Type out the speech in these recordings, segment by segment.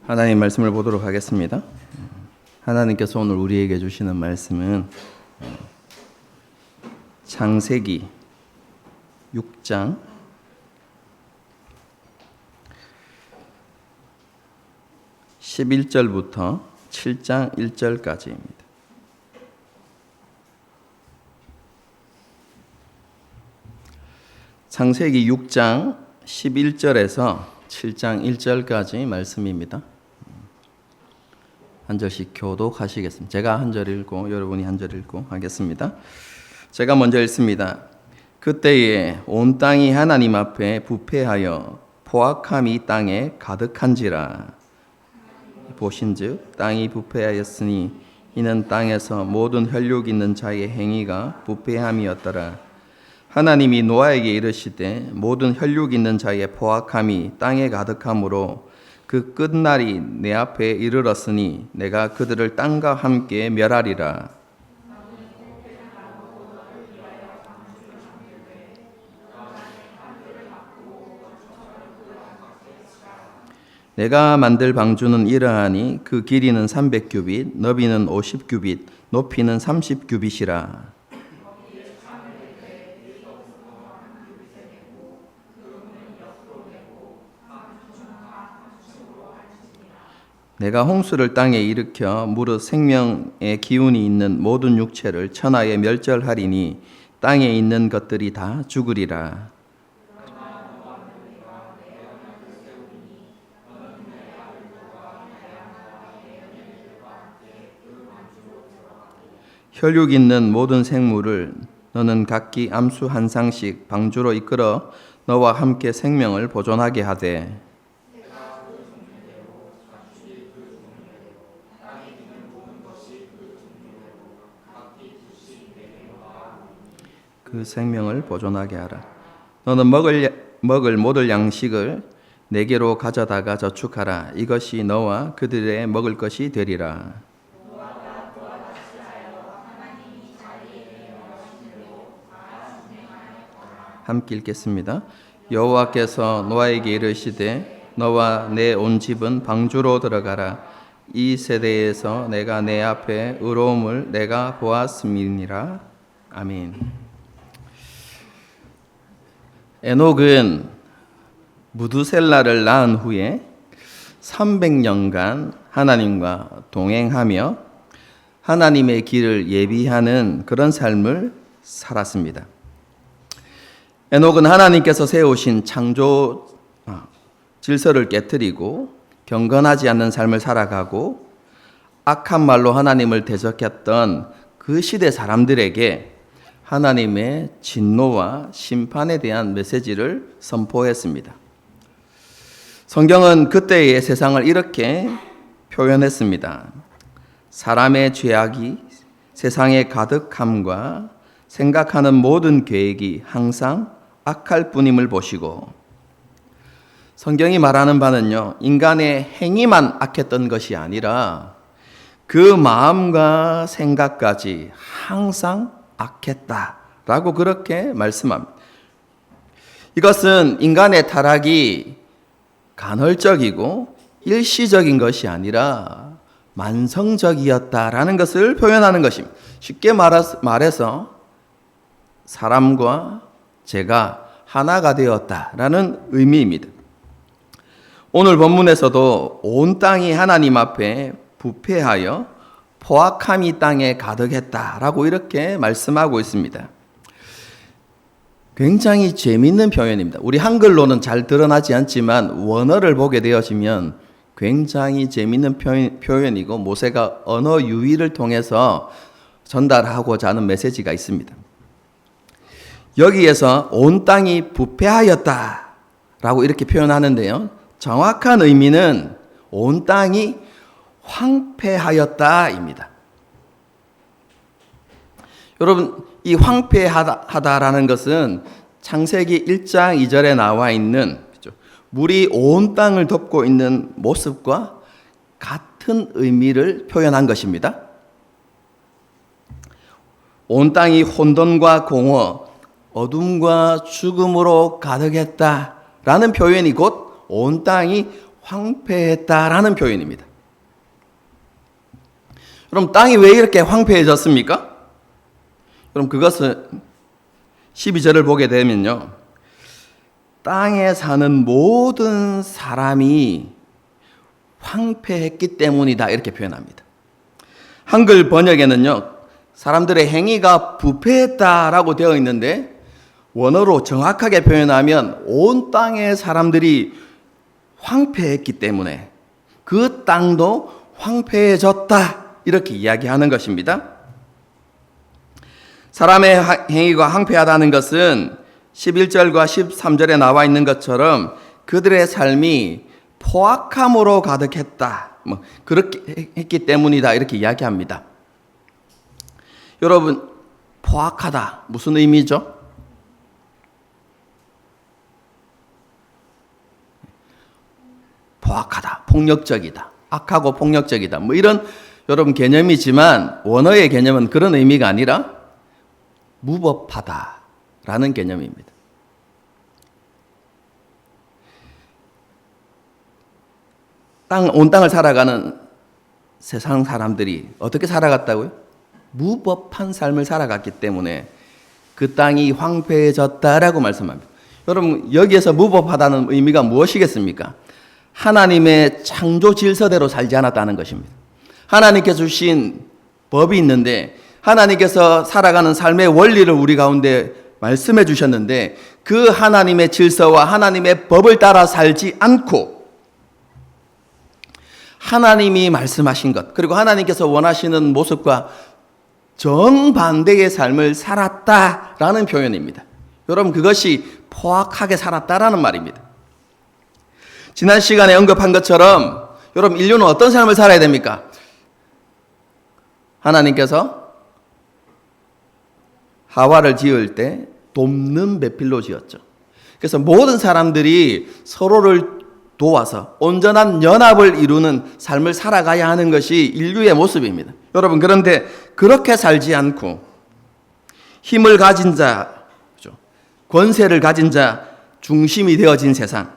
하나님 말씀을 보도록 하겠습니다. 하나님께서 오늘 우리에게 주시는 말씀은 창세기 6장 11절부터 7장 1절까지입니다. 창세기 6장 11절에서 7장 1절까지 말씀입니다. 한 절씩 교독하시겠습니다. 제가 한 절 읽고 여러분이 한 절 읽고 하겠습니다. 제가 먼저 읽습니다. 그때에 온 땅이 하나님 앞에 부패하여 포악함이 땅에 가득한지라. 보신즉 땅이 부패하였으니 이는 땅에서 모든 혈육 있는 자의 행위가 부패함이었더라. 하나님이 노아에게 이르시되 모든 혈육 있는 자의 포악함이 땅에 가득함으로 그 끝날이 내 앞에 이르렀으니 내가 그들을 땅과 함께 멸하리라. 내가 만들 방주는 이러하니 그 길이는 300규빗, 너비는 50규빗, 높이는 30규빗이라. 내가 홍수를 땅에 일으켜 무릇 생명의 기운이 있는 모든 육체를 천하에 멸절하리니 땅에 있는 것들이 다 죽으리라. 혈육 있는 모든 생물을 너는 각기 암수 한 쌍씩 방주로 이끌어 너와 함께 생명을 보존하게 하되 그 생명을 보존하게 하라. 너는 먹을 모든 양식을 내게로 가져다가 저축하라. 이것이 너와 그들의 먹을 것이 되리라. 함께 읽겠습니다. 여호와께서 노아에게 이르시되 너와 내 온 집은 방주로 들어가라. 이 세대에서 내가 내 앞에 의로움을 내가 보았음이니라. 아멘. 에녹은 무두셀라를 낳은 후에 300년간 하나님과 동행하며 하나님의 길을 예비하는 그런 삶을 살았습니다. 에녹은 하나님께서 세우신 창조 질서를 깨뜨리고 경건하지 않는 삶을 살아가고 악한 말로 하나님을 대적했던 그 시대 사람들에게 하나님의 진노와 심판에 대한 메시지를 선포했습니다. 성경은 그때의 세상을 이렇게 표현했습니다. 사람의 죄악이 세상에 가득함과 생각하는 모든 계획이 항상 악할 뿐임을 보시고, 성경이 말하는 바는요, 인간의 행위만 악했던 것이 아니라 그 마음과 생각까지 항상 악했다라고 그렇게 말씀합니다. 이것은 인간의 타락이 간헐적이고 일시적인 것이 아니라 만성적이었다라는 것을 표현하는 것입니다. 쉽게 말해서 사람과 죄가 하나가 되었다라는 의미입니다. 오늘 본문에서도 온 땅이 하나님 앞에 부패하여 포악함이 땅에 가득했다라고 이렇게 말씀하고 있습니다. 굉장히 재미있는 표현입니다. 우리 한글로는 잘 드러나지 않지만 원어를 보게 되어지면 굉장히 재미있는 표현이고 모세가 언어 유희를 통해서 전달하고자 하는 메시지가 있습니다. 여기에서 온 땅이 부패하였다라고 이렇게 표현하는데요. 정확한 의미는 온 땅이 황폐하였다입니다. 여러분, 이 황폐하다라는 것은 창세기 1장 2절에 나와 있는 물이 온 땅을 덮고 있는 모습과 같은 의미를 표현한 것입니다. 온 땅이 혼돈과 공허, 어둠과 죽음으로 가득했다라는 표현이 곧 온 땅이 황폐했다라는 표현입니다. 그럼 땅이 왜 이렇게 황폐해졌습니까? 그럼 그것은 12절을 보게 되면요, 땅에 사는 모든 사람이 황폐했기 때문이다 이렇게 표현합니다. 한글 번역에는요, 사람들의 행위가 부패했다라고 되어 있는데 원어로 정확하게 표현하면 온 땅의 사람들이 황폐했기 때문에 그 땅도 황폐해졌다 이렇게 이야기하는 것입니다. 사람의 행위가 황폐하다는 것은 11절과 13절에 나와 있는 것처럼 그들의 삶이 포악함으로 가득했다, 그렇게 했기 때문이다 이렇게 이야기합니다. 여러분, 포악하다 무슨 의미죠? 포악하다, 폭력적이다, 악하고 폭력적이다, 이런 여러분 개념이지만 원어의 개념은 그런 의미가 아니라 무법하다라는 개념입니다. 온 땅을 살아가는 세상 사람들이 어떻게 살아갔다고요? 무법한 삶을 살아갔기 때문에 그 땅이 황폐해졌다라고 말씀합니다. 여러분, 여기에서 무법하다는 의미가 무엇이겠습니까? 하나님의 창조 질서대로 살지 않았다는 것입니다. 하나님께서 주신 법이 있는데 하나님께서 살아가는 삶의 원리를 우리 가운데 말씀해 주셨는데 그 하나님의 질서와 하나님의 법을 따라 살지 않고 하나님이 말씀하신 것, 그리고 하나님께서 원하시는 모습과 정반대의 삶을 살았다라는 표현입니다. 여러분, 그것이 포악하게 살았다라는 말입니다. 지난 시간에 언급한 것처럼 여러분, 인류는 어떤 삶을 살아야 됩니까? 하나님께서 하와를 지을 때 돕는 배필로 지었죠. 그래서 모든 사람들이 서로를 도와서 온전한 연합을 이루는 삶을 살아가야 하는 것이 인류의 모습입니다. 여러분, 그런데 그렇게 살지 않고 힘을 가진 자, 권세를 가진 자 중심이 되어진 세상,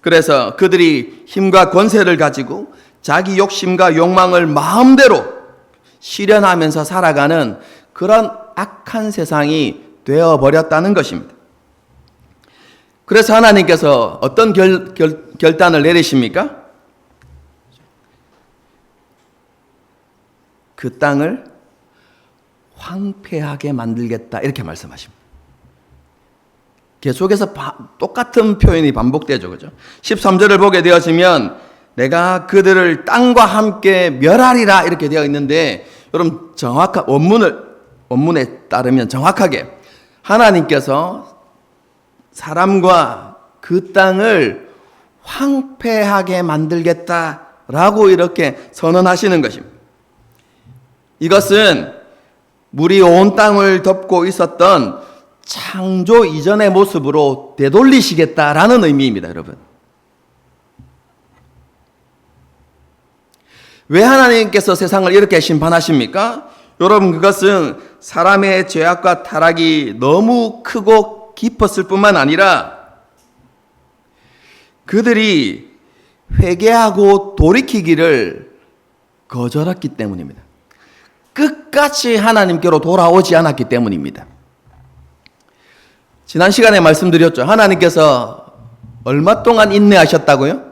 그래서 그들이 힘과 권세를 가지고 자기 욕심과 욕망을 마음대로 실현하면서 살아가는 그런 악한 세상이 되어버렸다는 것입니다. 그래서 하나님께서 어떤 결단을 내리십니까? 그 땅을 황폐하게 만들겠다 이렇게 말씀하십니다. 계속해서 똑같은 표현이 반복되죠. 그죠? 13절을 보게 되어지면 내가 그들을 땅과 함께 멸하리라 이렇게 되어 있는데 여러분, 정확한 원문에 따르면 정확하게 하나님께서 사람과 그 땅을 황폐하게 만들겠다라고 이렇게 선언하시는 것입니다. 이것은 물이 온 땅을 덮고 있었던 창조 이전의 모습으로 되돌리시겠다라는 의미입니다, 여러분. 왜 하나님께서 세상을 이렇게 심판하십니까? 여러분, 그것은 사람의 죄악과 타락이 너무 크고 깊었을 뿐만 아니라 그들이 회개하고 돌이키기를 거절했기 때문입니다. 끝까지 하나님께로 돌아오지 않았기 때문입니다. 지난 시간에 말씀드렸죠. 하나님께서 얼마 동안 인내하셨다고요?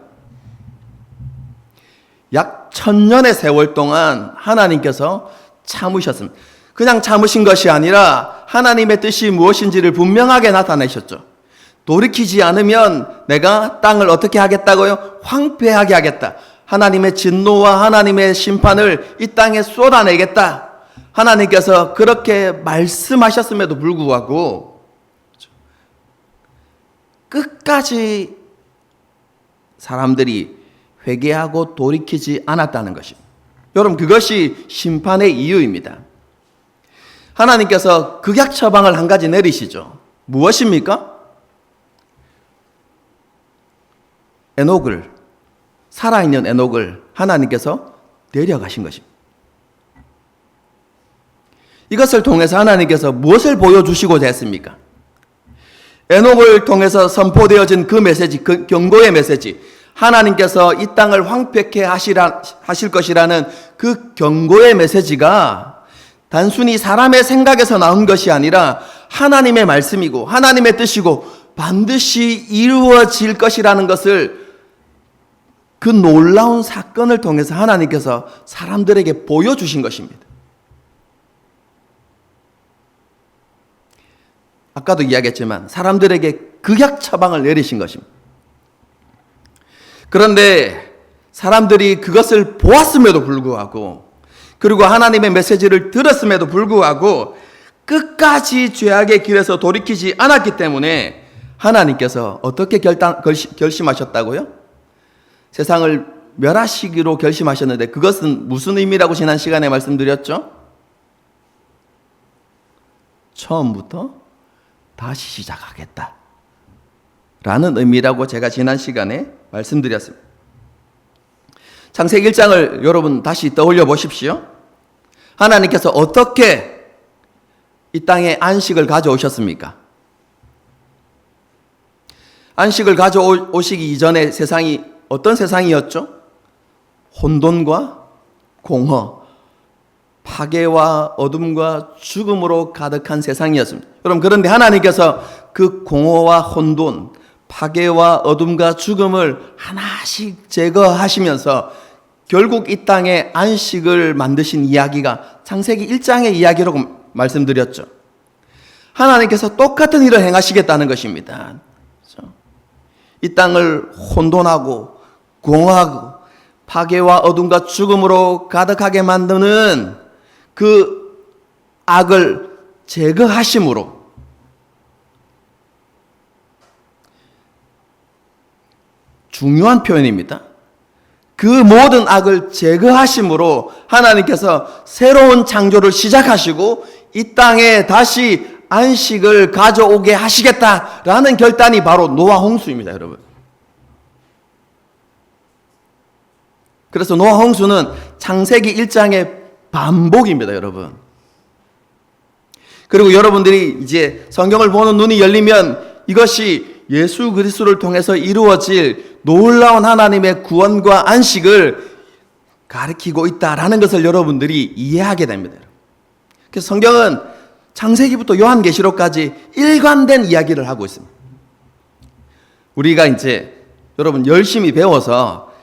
약 1000년의 세월 동안 하나님께서 참으셨습니다. 그냥 참으신 것이 아니라 하나님의 뜻이 무엇인지를 분명하게 나타내셨죠. 돌이키지 않으면 내가 땅을 어떻게 하겠다고요? 황폐하게 하겠다. 하나님의 진노와 하나님의 심판을 이 땅에 쏟아내겠다. 하나님께서 그렇게 말씀하셨음에도 불구하고 끝까지 사람들이 회개하고 돌이키지 않았다는 것입니다. 여러분, 그것이 심판의 이유입니다. 하나님께서 극약 처방을 한 가지 내리시죠. 무엇입니까? 에녹을, 살아있는 에녹을 하나님께서 데려가신 것입니다. 이것을 통해서 하나님께서 무엇을 보여주시고자 했습니까? 에녹을 통해서 선포되어진 그 메시지, 그 경고의 메시지, 하나님께서 이 땅을 황폐케 하실 것이라는 그 경고의 메시지가 단순히 사람의 생각에서 나온 것이 아니라 하나님의 말씀이고 하나님의 뜻이고 반드시 이루어질 것이라는 것을 그 놀라운 사건을 통해서 하나님께서 사람들에게 보여주신 것입니다. 아까도 이야기했지만 사람들에게 극약 처방을 내리신 것입니다. 그런데 사람들이 그것을 보았음에도 불구하고 그리고 하나님의 메시지를 들었음에도 불구하고 끝까지 죄악의 길에서 돌이키지 않았기 때문에 하나님께서 어떻게 결심하셨다고요? 세상을 멸하시기로 결심하셨는데 그것은 무슨 의미라고 지난 시간에 말씀드렸죠? 처음부터 다시 시작하겠다 라는 의미라고 제가 지난 시간에 말씀드렸습니다. 창세기 1장을 여러분 다시 떠올려 보십시오. 하나님께서 어떻게 이 땅에 안식을 가져오셨습니까? 안식을 가져오시기 이전에 세상이 어떤 세상이었죠? 혼돈과 공허, 파괴와 어둠과 죽음으로 가득한 세상이었습니다. 여러분, 그런데 하나님께서 그 공허와 혼돈, 파괴와 어둠과 죽음을 하나씩 제거하시면서 결국 이 땅에 안식을 만드신 이야기가 창세기 1장의 이야기라고 말씀드렸죠. 하나님께서 똑같은 일을 행하시겠다는 것입니다. 이 땅을 혼돈하고 공허하고 파괴와 어둠과 죽음으로 가득하게 만드는 그 악을 제거하심으로 중요한 표현입니다. 그 모든 악을 제거하심으로 하나님께서 새로운 창조를 시작하시고 이 땅에 다시 안식을 가져오게 하시겠다라는 결단이 바로 노아 홍수입니다, 여러분. 그래서 노아 홍수는 창세기 1장의 반복입니다, 여러분. 그리고 여러분들이 이제 성경을 보는 눈이 열리면 이것이 예수 그리스도를 통해서 이루어질 놀라운 하나님의 구원과 안식을 가리키고 있다라는 것을 여러분들이 이해하게 됩니다. 그래서 성경은 창세기부터 요한계시록까지 일관된 이야기를 하고 있습니다. 우리가 이제 여러분 열심히 배워서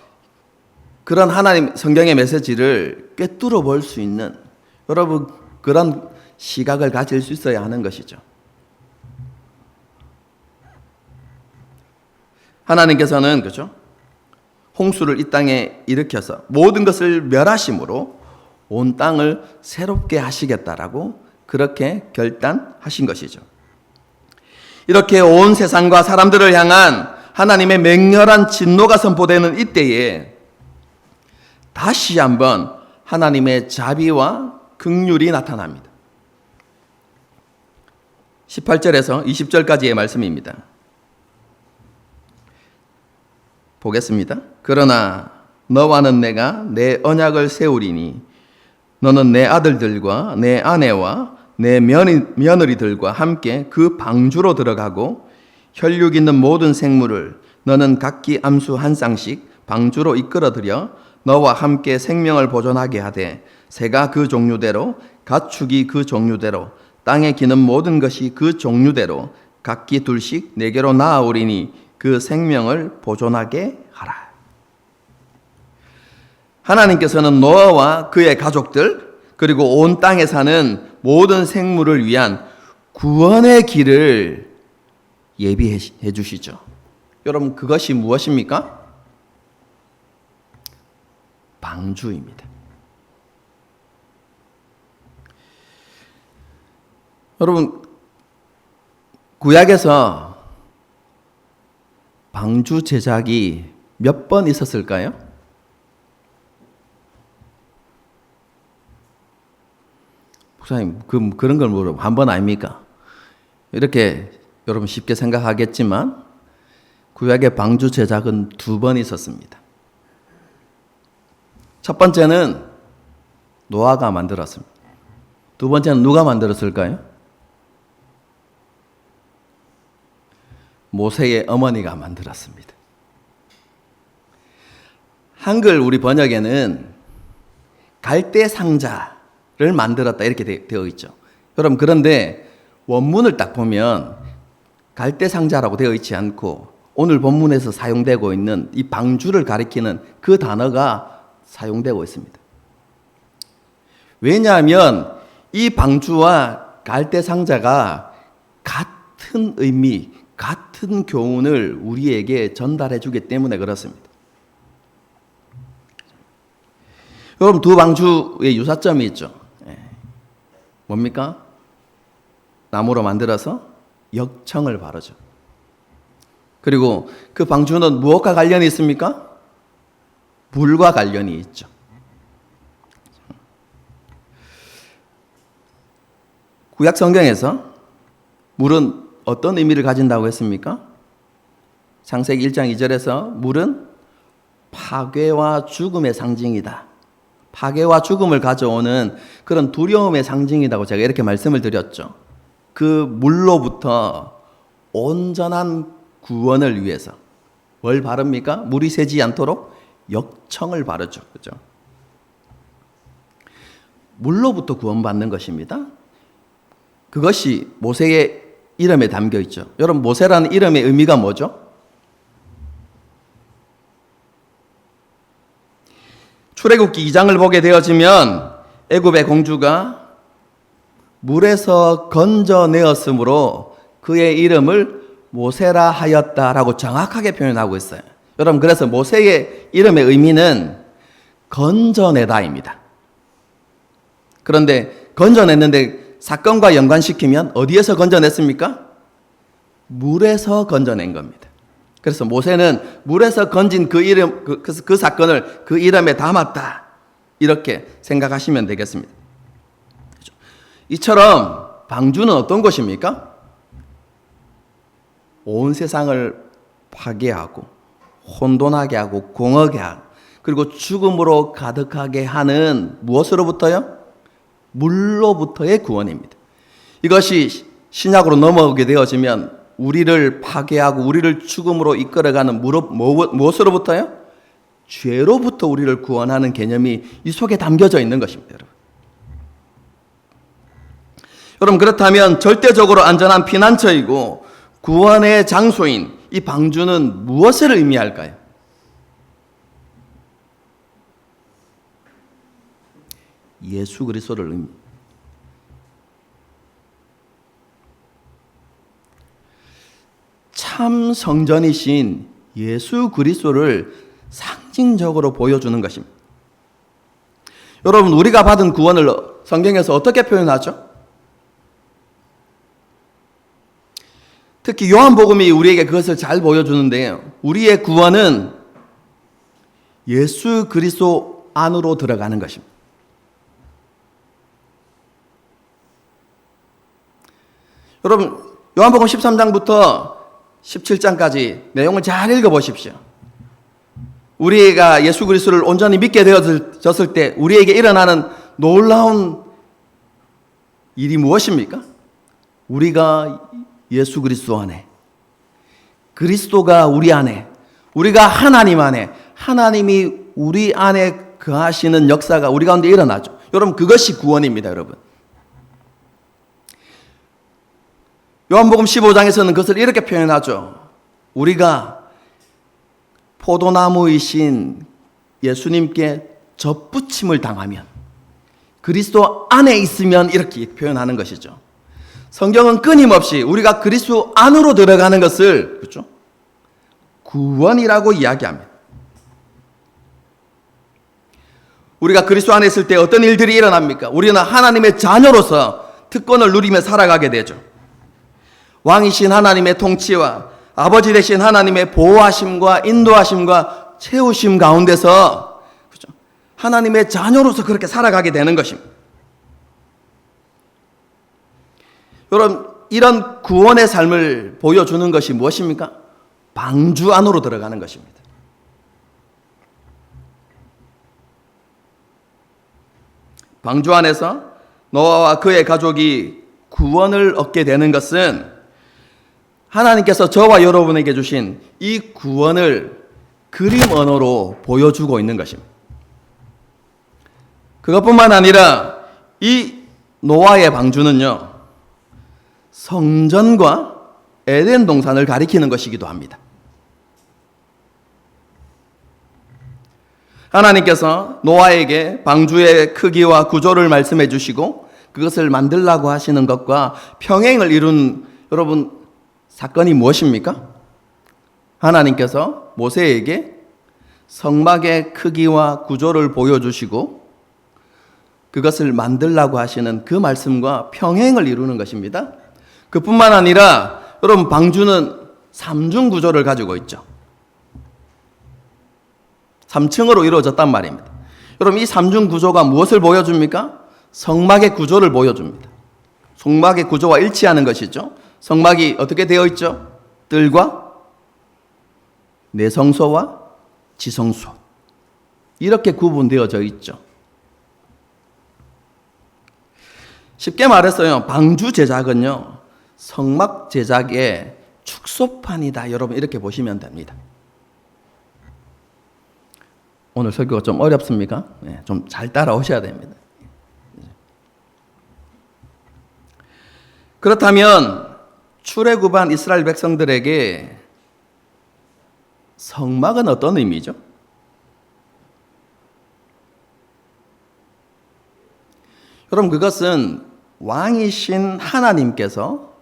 그런 하나님 성경의 메시지를 꿰뚫어 볼 수 있는 여러분 그런 시각을 가질 수 있어야 하는 것이죠. 하나님께서는 그렇죠? 홍수를 이 땅에 일으켜서 모든 것을 멸하심으로 온 땅을 새롭게 하시겠다라고 그렇게 결단하신 것이죠. 이렇게 온 세상과 사람들을 향한 하나님의 맹렬한 진노가 선포되는 이때에 다시 한번 하나님의 자비와 긍휼이 나타납니다. 18절에서 20절까지의 말씀입니다. 보겠습니다. 그러나 너와는 내가 내 언약을 세우리니 너는 내 아들들과 내 아내와 내 며느리들과 함께 그 방주로 들어가고 혈육 있는 모든 생물을 너는 각기 암수 한 쌍씩 방주로 이끌어들여 너와 함께 생명을 보존하게 하되 새가 그 종류대로 가축이 그 종류대로 땅에 기는 모든 것이 그 종류대로 각기 둘씩 내게로 나아오리니 그 생명을 보존하게 하라. 하나님께서는 노아와 그의 가족들 그리고 온 땅에 사는 모든 생물을 위한 구원의 길을 예비해 주시죠. 여러분 그것이 무엇입니까? 방주입니다. 여러분 구약에서 방주 제작이 몇 번 있었을까요? 목사님, 그런 걸 물어보고 한 번 아닙니까? 이렇게 여러분 쉽게 생각하겠지만 구약의 방주 제작은 2번 있었습니다. 첫 번째는 노아가 만들었습니다. 두 번째는 누가 만들었을까요? 모세의 어머니가 만들었습니다. 한글 우리 번역에는 갈대 상자를 만들었다 이렇게 되어 있죠. 여러분, 그런데 원문을 딱 보면 갈대 상자라고 되어 있지 않고 오늘 본문에서 사용되고 있는 이 방주를 가리키는 그 단어가 사용되고 있습니다. 왜냐하면 이 방주와 갈대 상자가 같은 의미, 같은 교훈을 우리에게 전달해 주기 때문에 그렇습니다. 여러분, 두 방주의 유사점이 있죠. 뭡니까? 나무로 만들어서 역청을 바르죠. 그리고 그 방주는 무엇과 관련이 있습니까? 물과 관련이 있죠. 구약 성경에서 물은 어떤 의미를 가진다고 했습니까? 창세기 1장 2절에서 물은 파괴와 죽음의 상징이다. 파괴와 죽음을 가져오는 그런 두려움의 상징이라고 제가 이렇게 말씀을 드렸죠. 그 물로부터 온전한 구원을 위해서 뭘 바릅니까? 물이 새지 않도록 역청을 바르죠. 그죠? 물로부터 구원받는 것입니다. 그것이 모세의 이름에 담겨 있죠. 여러분, 모세라는 이름의 의미가 뭐죠? 출애굽기 2장을 보게 되어지면 애굽의 공주가 물에서 건져내었으므로 그의 이름을 모세라 하였다라고 정확하게 표현하고 있어요. 여러분, 그래서 모세의 이름의 의미는 건져내다입니다. 그런데 건져냈는데 사건과 연관시키면 어디에서 건져냈습니까? 물에서 건져낸 겁니다. 그래서 모세는 물에서 건진 그 이름, 그 사건을 그 이름에 담았다. 이렇게 생각하시면 되겠습니다. 이처럼 방주는 어떤 곳입니까? 온 세상을 파괴하고 혼돈하게 하고 공허하게 하고 그리고 죽음으로 가득하게 하는 무엇으로부터요? 물로부터의 구원입니다. 이것이 신약으로 넘어오게 되어지면 우리를 파괴하고 우리를 죽음으로 이끌어가는 무엇으로부터요? 죄로부터 우리를 구원하는 개념이 이 속에 담겨져 있는 것입니다. 여러분, 그렇다면 절대적으로 안전한 피난처이고 구원의 장소인 이 방주는 무엇을 의미할까요? 예수 그리스도를 의미합니다. 참 성전이신 예수 그리스도를 상징적으로 보여주는 것입니다. 여러분, 우리가 받은 구원을 성경에서 어떻게 표현하죠? 특히 요한복음이 우리에게 그것을 잘 보여주는데요. 우리의 구원은 예수 그리스도 안으로 들어가는 것입니다. 여러분, 요한복음 13장부터 17장까지 내용을 잘 읽어보십시오. 우리가 예수 그리스도를 온전히 믿게 되어졌을 때 우리에게 일어나는 놀라운 일이 무엇입니까? 우리가 예수 그리스도 안에, 그리스도가 우리 안에, 우리가 하나님 안에, 하나님이 우리 안에 거하시는 역사가 우리 가운데 일어나죠. 여러분, 그것이 구원입니다, 여러분. 요한복음 15장에서는 그것을 이렇게 표현하죠. 우리가 포도나무이신 예수님께 접붙임을 당하면, 그리스도 안에 있으면 이렇게 표현하는 것이죠. 성경은 끊임없이 우리가 그리스도 안으로 들어가는 것을, 그렇죠? 구원이라고 이야기합니다. 우리가 그리스도 안에 있을 때 어떤 일들이 일어납니까? 우리는 하나님의 자녀로서 특권을 누리며 살아가게 되죠. 왕이신 하나님의 통치와 아버지 되신 하나님의 보호하심과 인도하심과 채우심 가운데서, 그렇죠? 하나님의 자녀로서 그렇게 살아가게 되는 것입니다. 여러분, 이런 구원의 삶을 보여주는 것이 무엇입니까? 방주 안으로 들어가는 것입니다. 방주 안에서 노아와 그의 가족이 구원을 얻게 되는 것은 하나님께서 저와 여러분에게 주신 이 구원을 그림 언어로 보여주고 있는 것입니다. 그것뿐만 아니라 이 노아의 방주는요, 성전과 에덴 동산을 가리키는 것이기도 합니다. 하나님께서 노아에게 방주의 크기와 구조를 말씀해 주시고 그것을 만들라고 하시는 것과 평행을 이룬 여러분 사건이 무엇입니까? 하나님께서 모세에게 성막의 크기와 구조를 보여주시고 그것을 만들라고 하시는 그 말씀과 평행을 이루는 것입니다. 그뿐만 아니라 여러분 방주는 3중 구조를 가지고 있죠. 3층으로 이루어졌단 말입니다. 여러분 이 3중 구조가 무엇을 보여줍니까? 성막의 구조를 보여줍니다. 성막의 구조와 일치하는 것이죠. 성막이 어떻게 되어 있죠? 뜰과 내성소와 지성소 이렇게 구분되어져 있죠. 쉽게 말해서요, 방주 제작은요 성막 제작의 축소판이다. 여러분 이렇게 보시면 됩니다. 오늘 설교가 좀 어렵습니까? 네, 좀 잘 따라오셔야 됩니다. 그렇다면 출애굽한 이스라엘 백성들에게 성막은 어떤 의미죠? 여러분 그것은 왕이신 하나님께서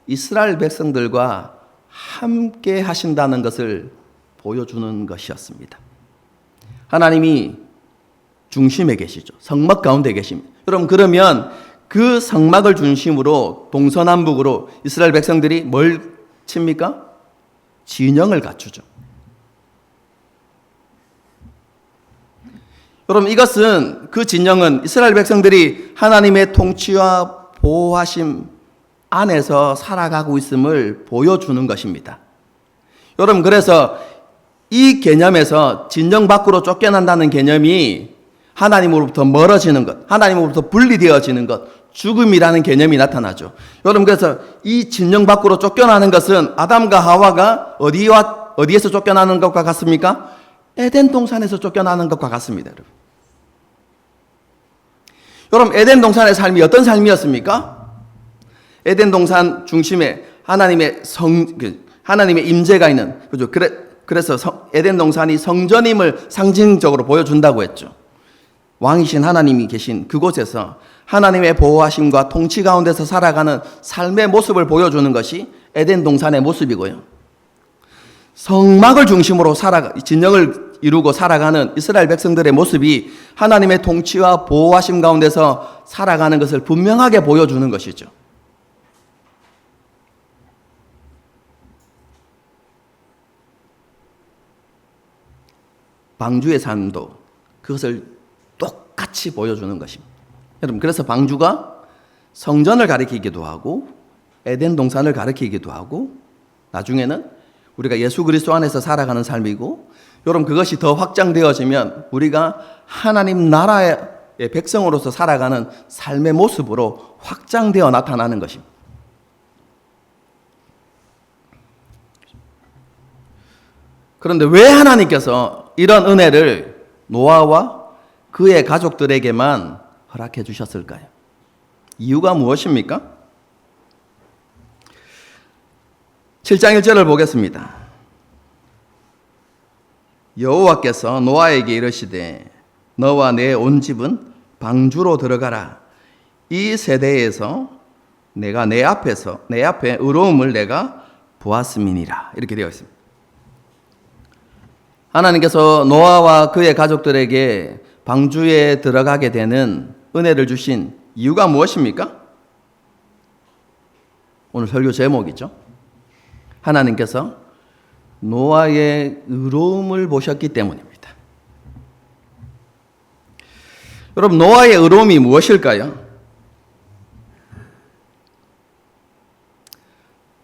이스라엘 백성들과 함께 하신다는 것을 보여주는 것이었습니다. 하나님이 중심에 계시죠. 성막 가운데 계십니다. 여러분 그러면 그 성막을 중심으로 동서남북으로 이스라엘 백성들이 뭘 칩니까? 진영을 갖추죠. 여러분 이것은 그 진영은 이스라엘 백성들이 하나님의 통치와 보호하심 안에서 살아가고 있음을 보여주는 것입니다. 여러분 그래서 이 개념에서 진영 밖으로 쫓겨난다는 개념이 하나님으로부터 멀어지는 것, 하나님으로부터 분리되어지는 것, 죽음이라는 개념이 나타나죠. 여러분 그래서 이 진영 밖으로 쫓겨나는 것은 아담과 하와가 어디에서 쫓겨나는 것과 같습니까? 에덴 동산에서 쫓겨나는 것과 같습니다. 여러분 에덴 동산의 삶이 어떤 삶이었습니까? 에덴 동산 중심에 하나님의 임재가 있는, 그죠? 그래서 에덴 동산이 성전임을 상징적으로 보여준다고 했죠. 왕이신 하나님이 계신 그곳에서 하나님의 보호하심과 통치 가운데서 살아가는 삶의 모습을 보여주는 것이 에덴 동산의 모습이고요. 성막을 중심으로 진영을 이루고 살아가는 이스라엘 백성들의 모습이 하나님의 통치와 보호하심 가운데서 살아가는 것을 분명하게 보여주는 것이죠. 방주의 삶도 그것을 똑같이 보여주는 것입니다. 여러분 그래서 방주가 성전을 가리키기도 하고 에덴 동산을 가리키기도 하고 나중에는 우리가 예수 그리스도 안에서 살아가는 삶이고, 여러분 그것이 더 확장되어지면 우리가 하나님 나라의 백성으로서 살아가는 삶의 모습으로 확장되어 나타나는 것입니다. 그런데 왜 하나님께서 이런 은혜를 노아와 그의 가족들에게만 허락해 주셨을까요? 이유가 무엇입니까? 7장 1절을 보겠습니다. 여호와께서 노아에게 이르시되 너와 내 온 집은 방주로 들어가라. 이 세대에서 내가 내 앞에 의로움을 내가 보았음이니라. 이렇게 되어 있습니다. 하나님께서 노아와 그의 가족들에게 방주에 들어가게 되는 은혜를 주신 이유가 무엇입니까? 오늘 설교 제목이죠. 하나님께서 노아의 의로움을 보셨기 때문입니다. 여러분 노아의 의로움이 무엇일까요?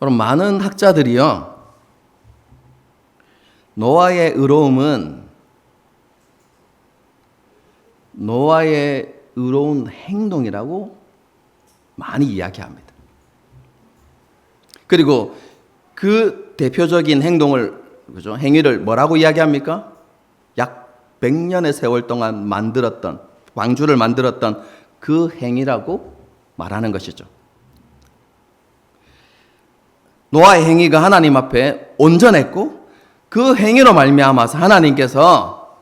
여러분 많은 학자들이요, 노아의 의로움은 노아의 의로운 행동이라고 많이 이야기합니다. 그리고 그 대표적인 행동을 그죠? 행위를 뭐라고 이야기합니까? 약 100년의 세월 동안 만들었던, 방주를 만들었던 그 행위라고 말하는 것이죠. 노아의 행위가 하나님 앞에 온전했고 그 행위로 말미암아서 하나님께서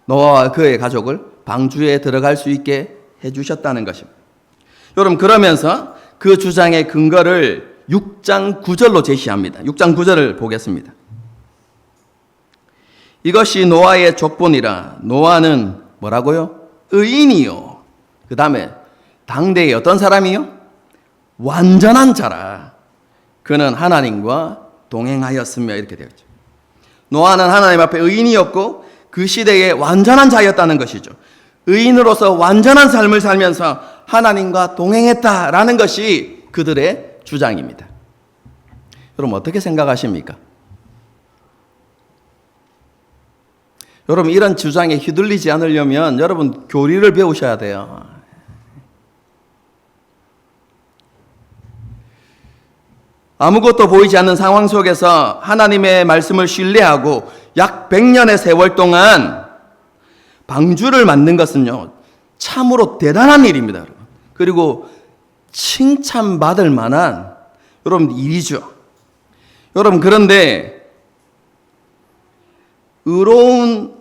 노아와 그의 가족을 방주에 들어갈 수 있게 해주셨다는 것입니다. 여러분, 그러면서 그 주장의 근거를 6장 9절로 제시합니다. 6장 9절을 보겠습니다. 이것이 노아의 족본이라. 노아는 뭐라고요? 의인이요. 그 다음에 당대의 어떤 사람이요? 완전한 자라. 그는 하나님과 동행하였으며, 이렇게 되어 있죠. 노아는 하나님 앞에 의인이었고 그 시대에 완전한 자였다는 것이죠. 의인으로서 완전한 삶을 살면서 하나님과 동행했다라는 것이 그들의 주장입니다. 여러분, 어떻게 생각하십니까? 여러분, 이런 주장에 휘둘리지 않으려면 여러분 교리를 배우셔야 돼요. 아무것도 보이지 않는 상황 속에서 하나님의 말씀을 신뢰하고 약 100년의 세월 동안 방주를 만든 것은요, 참으로 대단한 일입니다, 여러분. 그리고 칭찬받을 만한 여러분 일이죠. 여러분, 그런데 의로운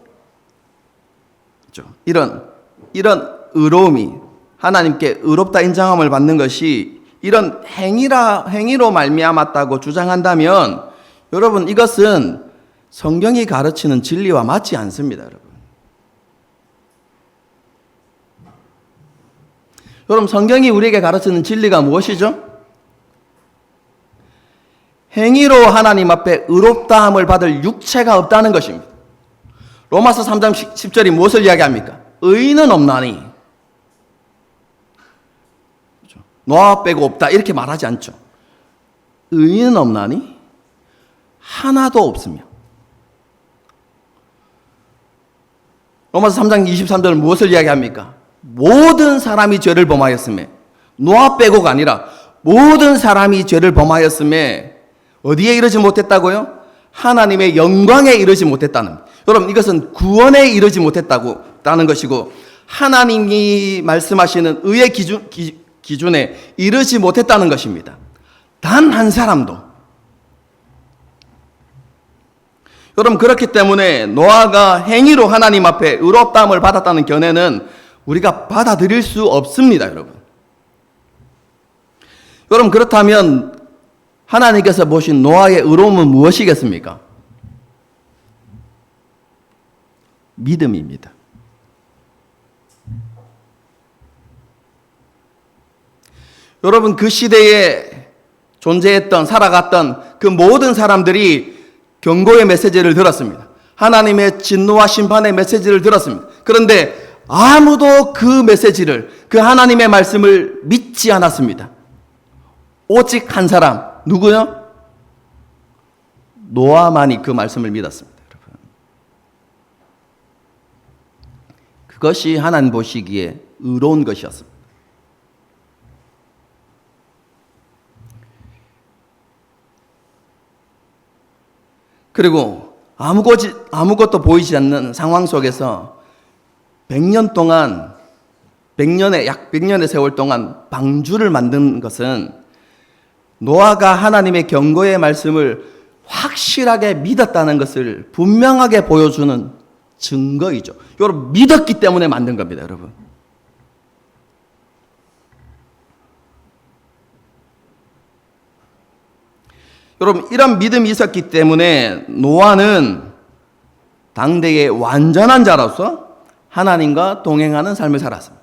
이런 의로움이 하나님께 의롭다 인정함을 받는 것이 이런 행위로 말미암았다고 주장한다면 여러분, 이것은 성경이 가르치는 진리와 맞지 않습니다, 여러분. 여러분, 성경이 우리에게 가르치는 진리가 무엇이죠? 행위로 하나님 앞에 의롭다함을 받을 육체가 없다는 것입니다. 로마서 3장 10절이 무엇을 이야기합니까? 의인은 없나니. 노아 빼고 없다 이렇게 말하지 않죠. 의인은 없나니 하나도 없으며. 로마서 3장 23절은 무엇을 이야기합니까? 모든 사람이 죄를 범하였음에, 노아 빼고가 아니라 모든 사람이 죄를 범하였음에 어디에 이르지 못했다고요? 하나님의 영광에 이르지 못했다는. 여러분, 이것은 구원에 이르지 못했다는 것이고 하나님이 말씀하시는 의의 기준에 이르지 못했다는 것입니다. 단 한 사람도. 여러분, 그렇기 때문에 노아가 행위로 하나님 앞에 의롭다함을 받았다는 견해는 우리가 받아들일 수 없습니다, 여러분. 여러분, 그렇다면 하나님께서 보신 노아의 의로움은 무엇이겠습니까? 믿음입니다. 여러분, 그 시대에 존재했던, 살아갔던 그 모든 사람들이 경고의 메시지를 들었습니다. 하나님의 진노와 심판의 메시지를 들었습니다. 그런데 아무도 그 메시지를, 그 하나님의 말씀을 믿지 않았습니다. 오직 한 사람, 누구요? 노아만이 그 말씀을 믿었습니다, 여러분. 그것이 하나님 보시기에 의로운 것이었습니다. 그리고 아무것도 보이지 않는 상황 속에서 100년 동안, 약 100년의 세월 동안 방주를 만든 것은 노아가 하나님의 경고의 말씀을 확실하게 믿었다는 것을 분명하게 보여주는 증거이죠. 여러분, 믿었기 때문에 만든 겁니다, 여러분. 여러분, 이런 믿음이 있었기 때문에 노아는 당대의 완전한 자로서 하나님과 동행하는 삶을 살았습니다.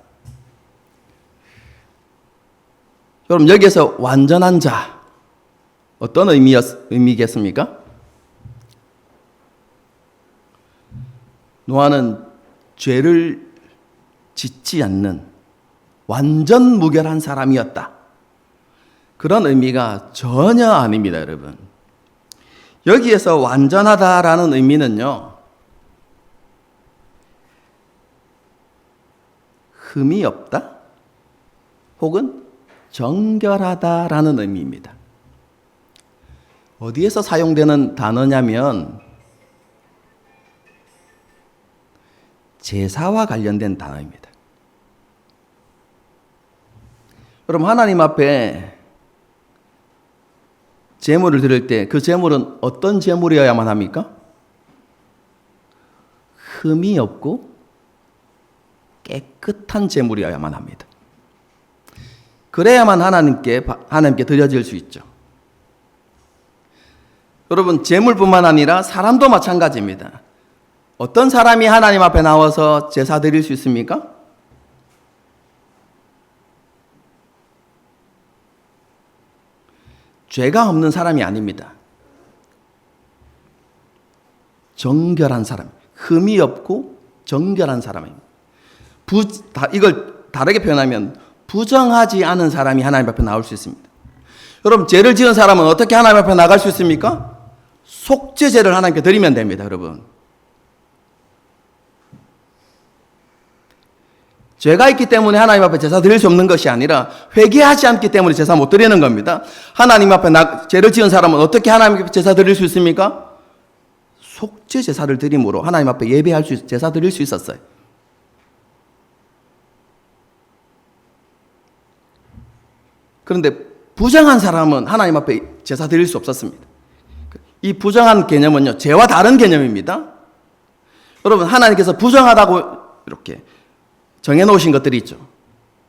여러분, 여기에서 완전한 자, 어떤 의미겠습니까? 노아는 죄를 짓지 않는 완전 무결한 사람이었다. 그런 의미가 전혀 아닙니다, 여러분. 여기에서 완전하다라는 의미는요, 흠이 없다 혹은 정결하다라는 의미입니다. 어디에서 사용되는 단어냐면 제사와 관련된 단어입니다. 여러분, 하나님 앞에 제물을 드릴 때 그 제물은 어떤 제물이어야만 합니까? 흠이 없고 깨끗한 제물이어야만 합니다. 그래야만 하나님께 드려질 수 있죠. 여러분, 제물뿐만 아니라 사람도 마찬가지입니다. 어떤 사람이 하나님 앞에 나와서 제사 드릴 수 있습니까? 죄가 없는 사람이 아닙니다. 정결한 사람, 흠이 없고 정결한 사람입니다. 이걸 다르게 표현하면 부정하지 않은 사람이 하나님 앞에 나올 수 있습니다. 여러분, 죄를 지은 사람은 어떻게 하나님 앞에 나갈 수 있습니까? 속죄제를 하나님께 드리면 됩니다, 여러분. 죄가 있기 때문에 하나님 앞에 제사 드릴 수 없는 것이 아니라 회개하지 않기 때문에 제사 못 드리는 겁니다. 하나님 앞에 죄를 지은 사람은 어떻게 하나님 앞에 제사 드릴 수 있습니까? 속죄 제사를 드림으로 하나님 앞에 제사 드릴 수 있었어요. 그런데 부정한 사람은 하나님 앞에 제사 드릴 수 없었습니다. 이 부정한 개념은요, 죄와 다른 개념입니다. 여러분, 하나님께서 부정하다고 이렇게 정해놓으신 것들이 있죠.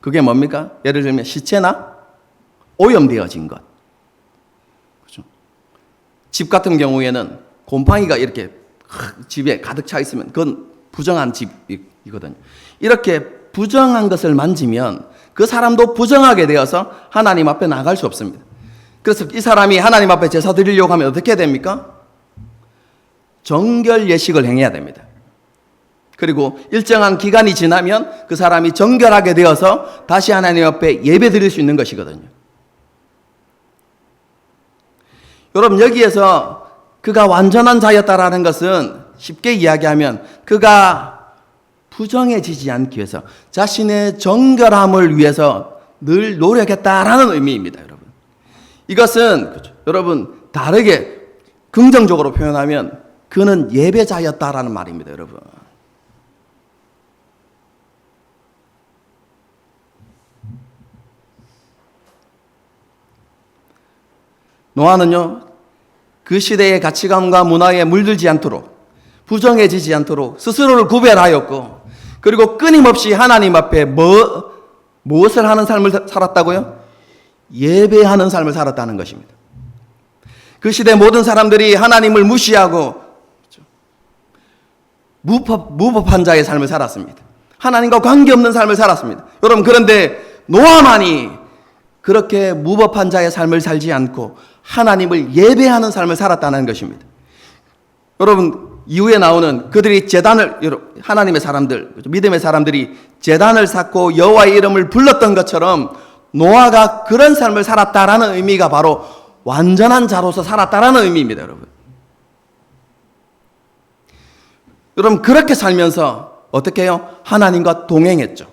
그게 뭡니까? 예를 들면 시체나 오염되어진 것. 그렇죠? 집 같은 경우에는 곰팡이가 이렇게 집에 가득 차 있으면 그건 부정한 집이거든요. 이렇게 부정한 것을 만지면 그 사람도 부정하게 되어서 하나님 앞에 나갈 수 없습니다. 그래서 이 사람이 하나님 앞에 제사 드리려고 하면 어떻게 됩니까? 정결 예식을 행해야 됩니다. 그리고 일정한 기간이 지나면 그 사람이 정결하게 되어서 다시 하나님 앞에 예배 드릴 수 있는 것이거든요. 여러분, 여기에서 그가 완전한 자였다라는 것은 쉽게 이야기하면 그가 부정해지지 않기 위해서 자신의 정결함을 위해서 늘 노력했다라는 의미입니다, 여러분. 이것은 그렇죠, 여러분, 다르게 긍정적으로 표현하면 그는 예배자였다라는 말입니다, 여러분. 노아는요, 그 시대의 가치관과 문화에 물들지 않도록, 부정해지지 않도록 스스로를 구별하였고, 그리고 끊임없이 하나님 앞에 무엇을 하는 삶을 살았다고요? 예배하는 삶을 살았다는 것입니다. 그 시대 모든 사람들이 하나님을 무시하고 무법한 자의 삶을 살았습니다. 하나님과 관계없는 삶을 살았습니다. 여러분, 그런데 노아만이 그렇게 무법한 자의 삶을 살지 않고 하나님을 예배하는 삶을 살았다는 것입니다. 여러분, 이후에 나오는 그들이 하나님의 사람들, 믿음의 사람들이 제단을 쌓고 여호와의 이름을 불렀던 것처럼 노아가 그런 삶을 살았다라는 의미가 바로 완전한 자로서 살았다라는 의미입니다, 여러분. 여러분, 그렇게 살면서 어떻게 해요? 하나님과 동행했죠.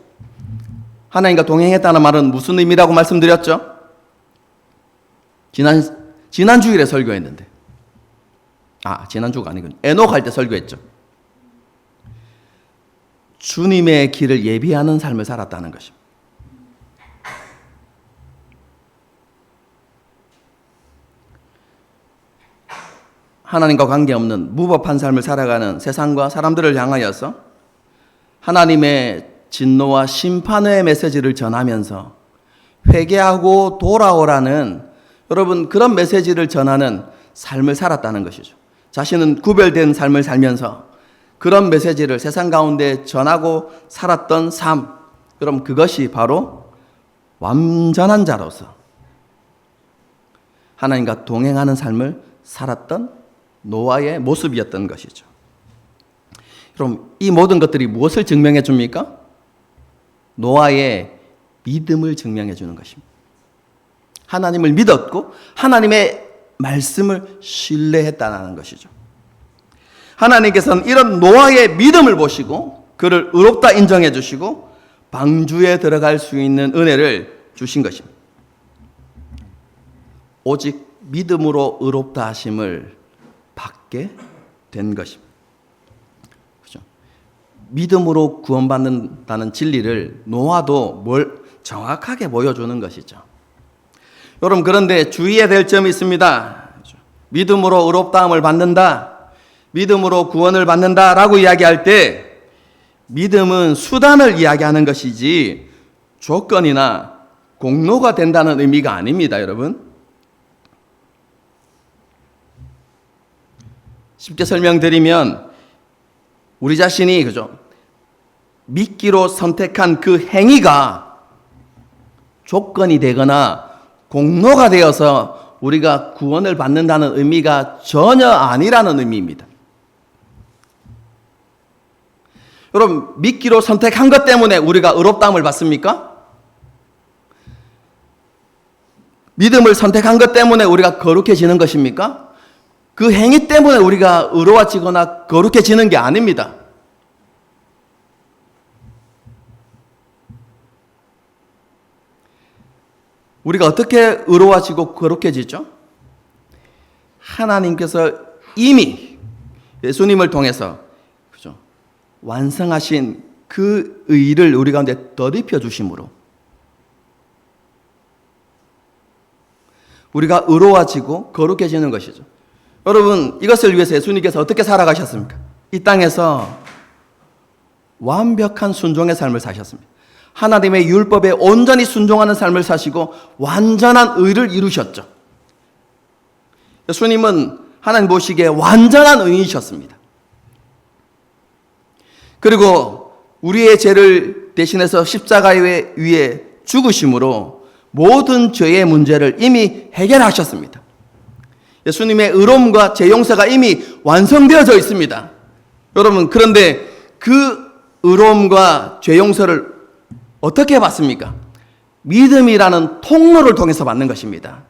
하나님과 동행했다는 말은 무슨 의미라고 말씀드렸죠? 지난 주일에 설교했는데, 지난주가 아니군요. 에녹 할 때 설교했죠. 주님의 길을 예비하는 삶을 살았다는 것입니다. 하나님과 관계없는 무법한 삶을 살아가는 세상과 사람들을 향하여서 하나님의 진노와 심판의 메시지를 전하면서 회개하고 돌아오라는, 여러분, 그런 메시지를 전하는 삶을 살았다는 것이죠. 자신은 구별된 삶을 살면서 그런 메시지를 세상 가운데 전하고 살았던 삶, 여러분, 그것이 바로 완전한 자로서 하나님과 동행하는 삶을 살았던 노아의 모습이었던 것이죠. 그럼 이 모든 것들이 무엇을 증명해 줍니까? 노아의 믿음을 증명해 주는 것입니다. 하나님을 믿었고 하나님의 말씀을 신뢰했다는 것이죠. 하나님께서는 이런 노아의 믿음을 보시고 그를 의롭다 인정해 주시고 방주에 들어갈 수 있는 은혜를 주신 것입니다. 오직 믿음으로 의롭다 하심을 받게 된 것입니다. 그렇죠? 믿음으로 구원받는다는 진리를 노아도 정확하게 보여주는 것이죠. 여러분, 그런데 주의해야 될 점이 있습니다. 믿음으로 의롭다함을 받는다, 믿음으로 구원을 받는다라고 이야기할 때 믿음은 수단을 이야기하는 것이지 조건이나 공로가 된다는 의미가 아닙니다, 여러분. 쉽게 설명드리면 우리 자신이 그죠? 믿기로 선택한 그 행위가 조건이 되거나 공로가 되어서 우리가 구원을 받는다는 의미가 전혀 아니라는 의미입니다. 여러분, 믿기로 선택한 것 때문에 우리가 의롭다함을 받습니까? 믿음을 선택한 것 때문에 우리가 거룩해지는 것입니까? 그 행위 때문에 우리가 의로워지거나 거룩해지는 게 아닙니다. 우리가 어떻게 의로워지고 거룩해지죠? 하나님께서 이미 예수님을 통해서 그죠? 완성하신 그 의를 우리 가운데 덧입혀 주심으로 우리가 의로워지고 거룩해지는 것이죠. 여러분, 이것을 위해서 예수님께서 어떻게 살아가셨습니까? 이 땅에서 완벽한 순종의 삶을 사셨습니다. 하나님의 율법에 온전히 순종하는 삶을 사시고 완전한 의를 이루셨죠. 예수님은 하나님 보시기에 완전한 의인이셨습니다. 그리고 우리의 죄를 대신해서 십자가 위에 죽으심으로 모든 죄의 문제를 이미 해결하셨습니다. 예수님의 의로움과 죄 용서가 이미 완성되어져 있습니다. 여러분, 그런데 그 의로움과 죄 용서를 어떻게 받습니까? 믿음이라는 통로를 통해서 받는 것입니다.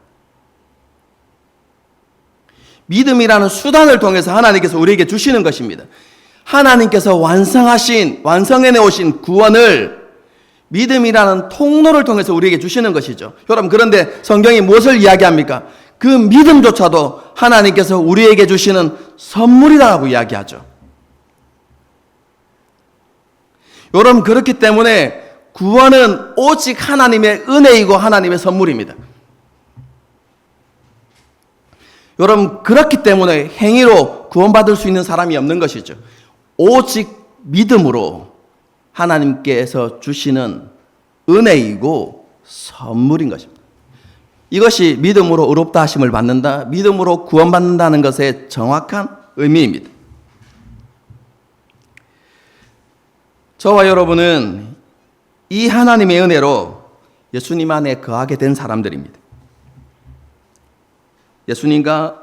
믿음이라는 수단을 통해서 하나님께서 우리에게 주시는 것입니다. 하나님께서 완성해내 오신 구원을 믿음이라는 통로를 통해서 우리에게 주시는 것이죠. 여러분, 그런데 성경이 무엇을 이야기합니까? 그 믿음조차도 하나님께서 우리에게 주시는 선물이라고 이야기하죠. 여러분, 그렇기 때문에 구원은 오직 하나님의 은혜이고 하나님의 선물입니다. 여러분, 그렇기 때문에 행위로 구원받을 수 있는 사람이 없는 것이죠. 오직 믿음으로 하나님께서 주시는 은혜이고 선물인 것입니다. 이것이 믿음으로 의롭다 하심을 받는다, 믿음으로 구원받는다는 것의 정확한 의미입니다. 저와 여러분은 이 하나님의 은혜로 예수님 안에 거하게 된 사람들입니다. 예수님과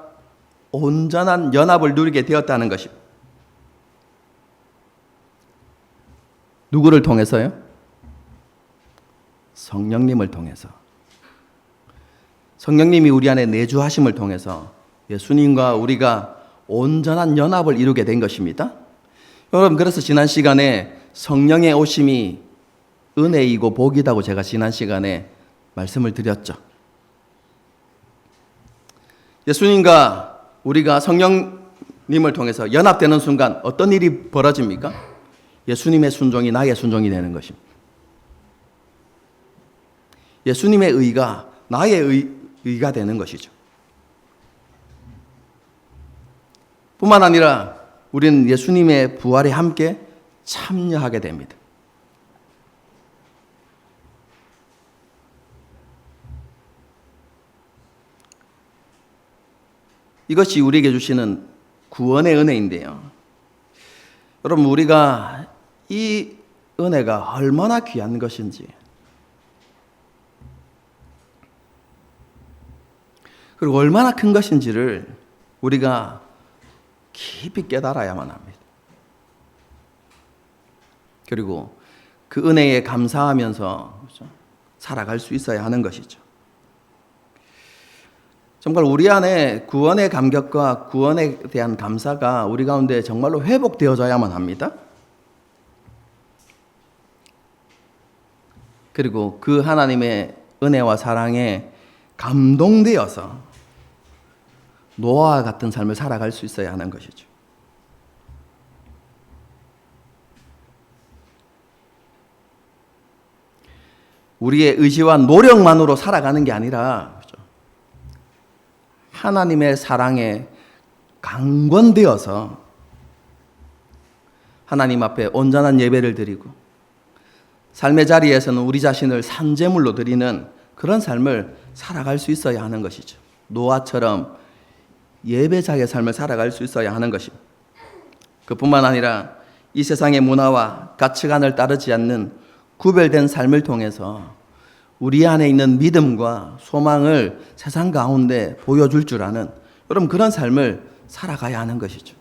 온전한 연합을 누리게 되었다는 것입니다. 누구를 통해서요? 성령님을 통해서. 성령님이 우리 안에 내주하심을 통해서 예수님과 우리가 온전한 연합을 이루게 된 것입니다. 여러분, 그래서 지난 시간에 성령의 오심이 은혜이고 복이다고 제가 지난 시간에 말씀을 드렸죠. 예수님과 우리가 성령님을 통해서 연합되는 순간 어떤 일이 벌어집니까? 예수님의 순종이 나의 순종이 되는 것입니다. 예수님의 의가 나의 의가 되는 것이죠. 뿐만 아니라 우리는 예수님의 부활에 함께 참여하게 됩니다. 이것이 우리에게 주시는 구원의 은혜인데요. 여러분, 우리가 이 은혜가 얼마나 귀한 것인지, 그리고 얼마나 큰 것인지를 우리가 깊이 깨달아야만 합니다. 그리고 그 은혜에 감사하면서 살아갈 수 있어야 하는 것이죠. 정말 우리 안에 구원의 감격과 구원에 대한 감사가 우리 가운데 정말로 회복되어져야만 합니다. 그리고 그 하나님의 은혜와 사랑에 감동되어서 노아와 같은 삶을 살아갈 수 있어야 하는 것이죠. 우리의 의지와 노력만으로 살아가는 게 아니라 하나님의 사랑에 강권되어서 하나님 앞에 온전한 예배를 드리고 삶의 자리에서는 우리 자신을 산제물로 드리는 그런 삶을 살아갈 수 있어야 하는 것이죠. 노아처럼 예배자의 삶을 살아갈 수 있어야 하는 것입니다. 그뿐만 아니라 이 세상의 문화와 가치관을 따르지 않는 구별된 삶을 통해서 우리 안에 있는 믿음과 소망을 세상 가운데 보여줄 줄 아는 여러분 그런 삶을 살아가야 하는 것이죠.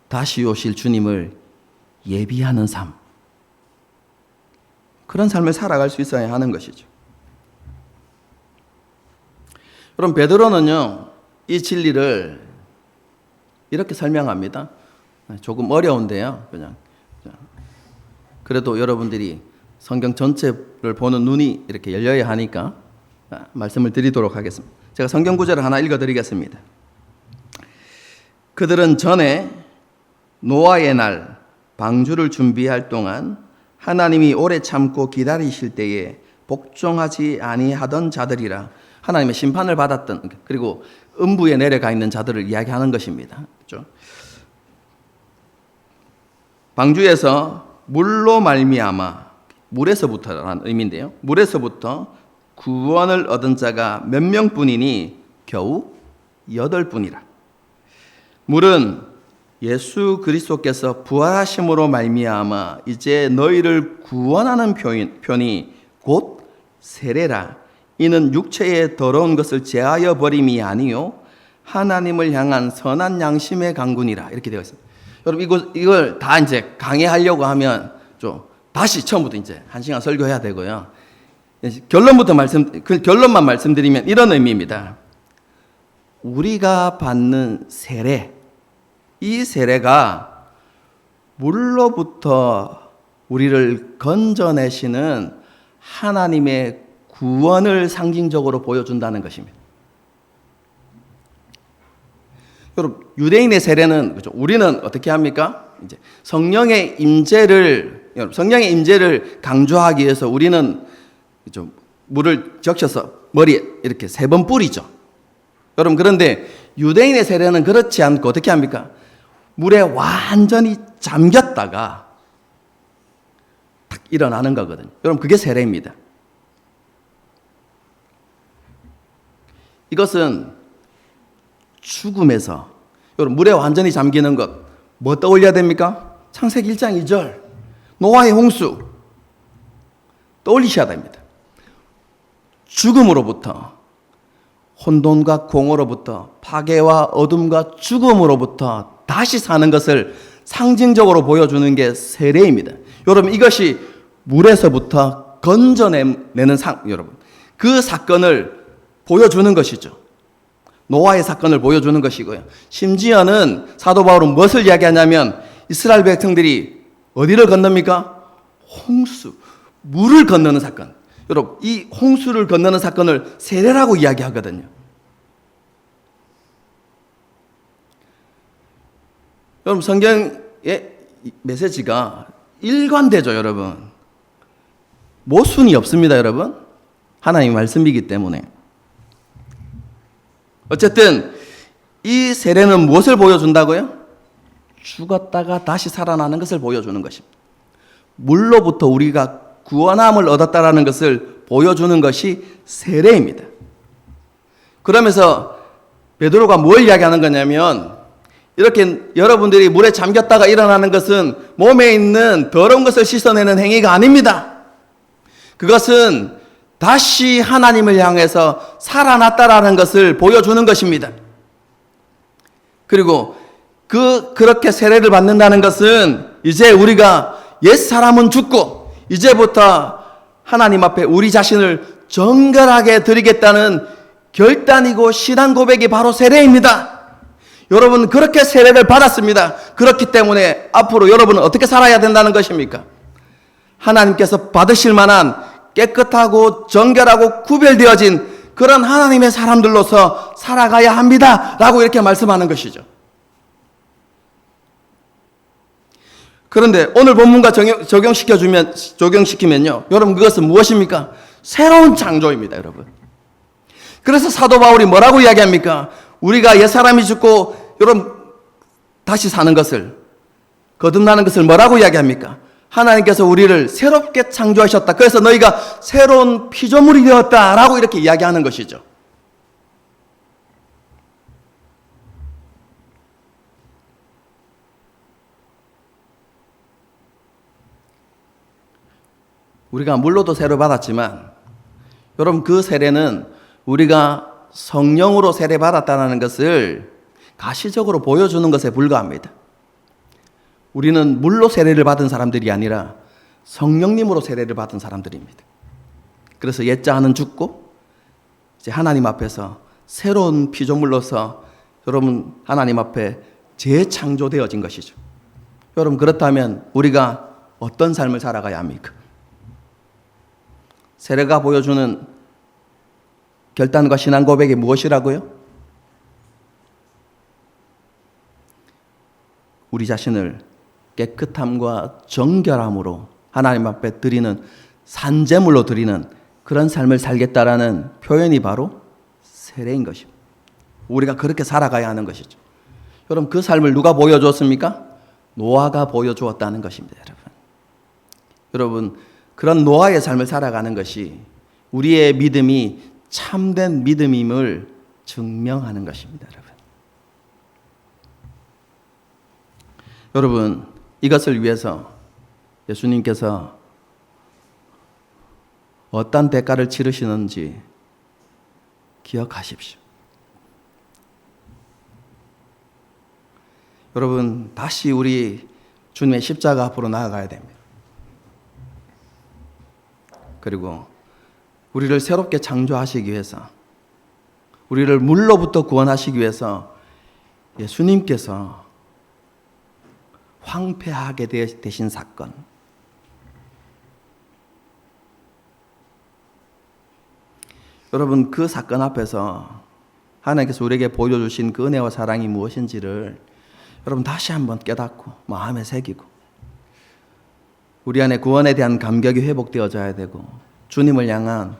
다시 오실 주님을 예비하는 삶, 그런 삶을 살아갈 수 있어야 하는 것이죠. 여러분 베드로는요 이 진리를 이렇게 설명합니다. 조금 어려운데요. 그래도 여러분들이 성경 전체를 보는 눈이 이렇게 열려야 하니까 말씀을 드리도록 하겠습니다. 제가 성경 구절을 하나 읽어드리겠습니다. 그들은 전에 노아의 날 방주를 준비할 동안 하나님이 오래 참고 기다리실 때에 복종하지 아니하던 자들이라. 하나님의 심판을 받았던, 그리고 음부에 내려가 있는 자들을 이야기하는 것입니다. 그렇죠? 방주에서 물로 말미암아, 물에서부터라는 의미인데요. 물에서부터 구원을 얻은 자가 몇 명뿐이니 겨우 8분이라. 물은 예수 그리스도께서 부활하심으로 말미암아 이제 너희를 구원하는 표현이 곧 세례라. 이는 육체의 더러운 것을 제하여 버림이 아니요 하나님을 향한 선한 양심의 강군이라. 이렇게 되어 있습니다. 여러분 이걸 다 이제 강의하려고 하면 좀 다시 처음부터 이제 1시간 설교해야 되고요. 결론만 말씀드리면 이런 의미입니다. 우리가 받는 세례, 이 세례가 물로부터 우리를 건져내시는 하나님의 구원을 상징적으로 보여준다는 것입니다. 여러분, 유대인의 세례는 그렇죠? 우리는 어떻게 합니까? 이제 성령의 임재를 강조하기 위해서 우리는 그렇죠? 물을 적셔서 머리에 이렇게 3번 뿌리죠. 여러분, 그런데 유대인의 세례는 그렇지 않고 어떻게 합니까? 물에 완전히 잠겼다가 딱 일어나는 거거든요. 여러분, 그게 세례입니다. 이것은 죽음에서, 여러분, 물에 완전히 잠기는 것, 뭐 떠올려야 됩니까? 창세기 1장 2절, 노아의 홍수 떠올리셔야 됩니다. 죽음으로부터, 혼돈과 공허로부터, 파괴와 어둠과 죽음으로부터 다시 사는 것을 상징적으로 보여주는 게 세례입니다. 여러분, 이것이 물에서부터 건져내는 여러분, 그 사건을 보여주는 것이죠. 노아의 사건을 보여주는 것이고요. 심지어는 사도 바울은 무엇을 이야기하냐면 이스라엘 백성들이 어디를 건넙니까? 홍수, 물을 건너는 사건. 여러분, 이 홍수를 건너는 사건을 세례라고 이야기하거든요. 여러분, 성경의 메시지가 일관되죠, 여러분. 모순이 없습니다, 여러분. 하나님의 말씀이기 때문에. 어쨌든 이 세례는 무엇을 보여준다고요? 죽었다가 다시 살아나는 것을 보여주는 것입니다. 물로부터 우리가 구원함을 얻었다라는 것을 보여주는 것이 세례입니다. 그러면서 베드로가 뭘 이야기하는 거냐면, 이렇게 여러분들이 물에 잠겼다가 일어나는 것은 몸에 있는 더러운 것을 씻어내는 행위가 아닙니다. 그것은 다시 하나님을 향해서 살아났다라는 것을 보여주는 것입니다. 그리고 그렇게 세례를 받는다는 것은 이제 우리가 옛사람은 죽고 이제부터 하나님 앞에 우리 자신을 정결하게 드리겠다는 결단이고 신앙 고백이 바로 세례입니다. 여러분, 그렇게 세례를 받았습니다. 그렇기 때문에 앞으로 여러분은 어떻게 살아야 된다는 것입니까? 하나님께서 받으실 만한 깨끗하고 정결하고 구별되어진 그런 하나님의 사람들로서 살아가야 합니다 라고 이렇게 말씀하는 것이죠. 그런데 오늘 본문과 적용시키면요, 여러분 그것은 무엇입니까? 새로운 창조입니다, 여러분. 그래서 사도 바울이 뭐라고 이야기합니까? 우리가 옛사람이 죽고 여러분 다시 사는 것을, 거듭나는 것을 뭐라고 이야기합니까? 하나님께서 우리를 새롭게 창조하셨다. 그래서 너희가 새로운 피조물이 되었다라고 이렇게 이야기하는 것이죠. 우리가 물로도 세례 받았지만 여러분 그 세례는 우리가 성령으로 세례 받았다는 것을 가시적으로 보여주는 것에 불과합니다. 우리는 물로 세례를 받은 사람들이 아니라 성령님으로 세례를 받은 사람들입니다. 그래서 옛자는 죽고 이제 하나님 앞에서 새로운 피조물로서 여러분 하나님 앞에 재창조되어진 것이죠. 여러분 그렇다면 우리가 어떤 삶을 살아가야 합니까? 세례가 보여주는 결단과 신앙 고백이 무엇이라고요? 우리 자신을 깨끗함과 정결함으로 하나님 앞에 드리는 산제물로 드리는 그런 삶을 살겠다라는 표현이 바로 세례인 것입니다. 우리가 그렇게 살아가야 하는 것이죠. 여러분 그 삶을 누가 보여주었습니까? 노아가 보여주었다는 것입니다. 여러분 그런 노아의 삶을 살아가는 것이 우리의 믿음이 참된 믿음임을 증명하는 것입니다. 여러분 이것을 위해서 예수님께서 어떤 대가를 치르시는지 기억하십시오. 여러분 다시 우리 주님의 십자가 앞으로 나아가야 됩니다. 그리고 우리를 새롭게 창조하시기 위해서, 우리를 물로부터 구원하시기 위해서 예수님께서 황폐하게 되신 사건, 여러분 그 사건 앞에서 하나님께서 우리에게 보여주신 그 은혜와 사랑이 무엇인지를 여러분 다시 한번 깨닫고 마음에 새기고 우리 안에 구원에 대한 감격이 회복되어져야 되고 주님을 향한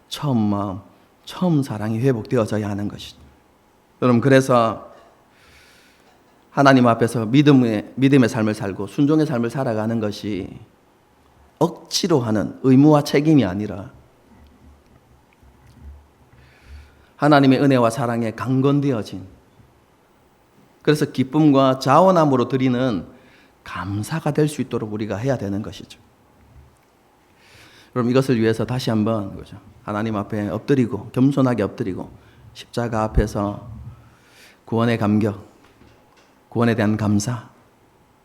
처음 마음, 처음 사랑이 회복되어져야 하는 것이죠. 여러분 그래서 하나님 앞에서 믿음의 삶을 살고 순종의 삶을 살아가는 것이 억지로 하는 의무와 책임이 아니라 하나님의 은혜와 사랑에 강건되어진, 그래서 기쁨과 자원함으로 드리는 감사가 될 수 있도록 우리가 해야 되는 것이죠. 그럼 이것을 위해서 다시 한번 하나님 앞에 엎드리고 겸손하게 엎드리고 십자가 앞에서 구원의 감격, 구원에 대한 감사,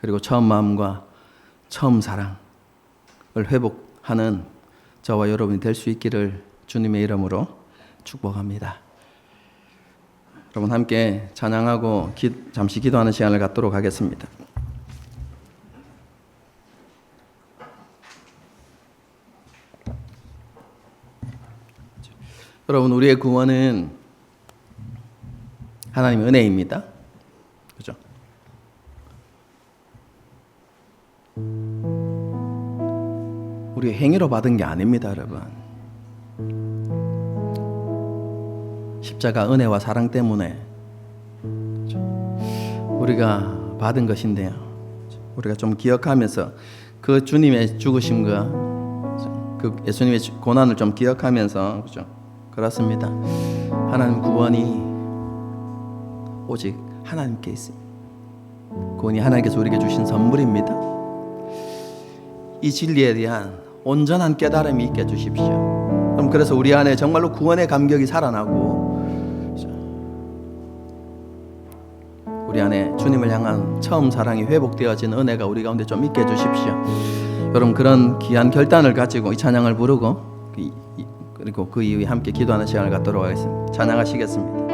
그리고 처음 마음과 처음 사랑을 회복하는 저와 여러분이 될 수 있기를 주님의 이름으로 축복합니다. 여러분 함께 찬양하고 잠시 기도하는 시간을 갖도록 하겠습니다. 여러분 우리의 구원은 하나님의 은혜입니다. 그렇죠? 우리 행위로 받은 게 아닙니다, 여러분. 십자가 은혜와 사랑 때문에 우리가 받은 것인데요. 우리가 좀 기억하면서 그 주님의 죽으심과 그 예수님의 고난을 좀 기억하면서, 그렇죠? 그렇습니다. 하나님 구원이 오직 하나님께 있습니다. 구원이 하나님께서 우리에게 주신 선물입니다. 이 진리에 대한 온전한 깨달음이 있게 해주십시오. 그럼 그래서 우리 안에 정말로 구원의 감격이 살아나고 우리 안에 주님을 향한 처음 사랑이 회복되어진 은혜가 우리 가운데 좀 있게 해주십시오. 여러분 그런 귀한 결단을 가지고 이 찬양을 부르고 그리고 그 이후에 함께 기도하는 시간을 갖도록 하겠습니다. 찬양하시겠습니다.